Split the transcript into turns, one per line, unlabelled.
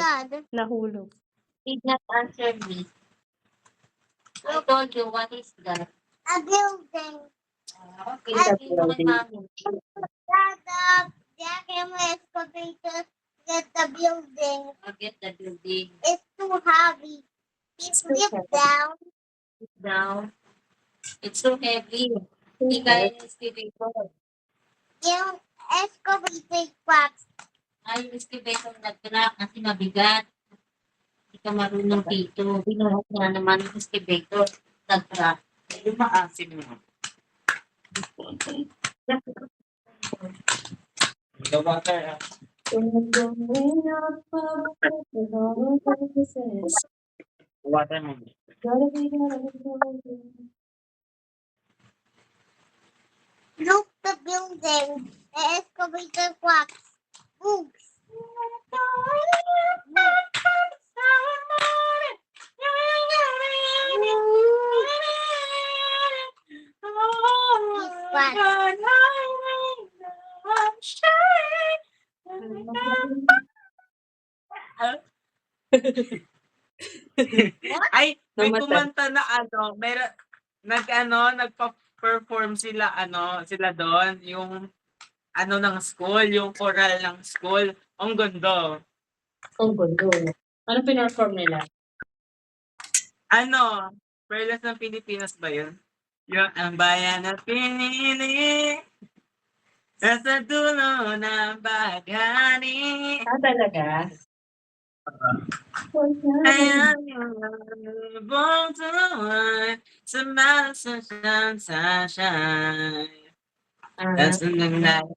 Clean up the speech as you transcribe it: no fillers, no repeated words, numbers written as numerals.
God.
Nahulog.
Did not answer me. I told you, what is that?
A building.
Okay,
It's a
sabihin mo kay
building.
mami.
Dad, Jack and my excavator get the building.
Forget the building.
It's too heavy. It's
too
lift
heavy.
down.
Down. It's so heavy. Hindi kaya ng excavator.
Yung excavator cracks.
Ay, yung excavator nag-crack kasi mabigat. Hindi ka marunong dito. Binuhat nga naman yung excavator. Nag-crack.
Yung maasim mo. The water. Water mo.
Look the building. The excavator cracks. Oops.
Ay, may
Namatay.
kumanta na nagpa-perform sila sila doon, yung ng school, yung choral ng school. Ang ganda.
Ang gundo. Ano pinerform nila?
Perlas ng Pilipinas ba yun? Yung ang bayan ng pinili nasa dulo ng bagani.
Talaga?
Ayan yung buong tuwan sa malasasang sunshine. That's the night.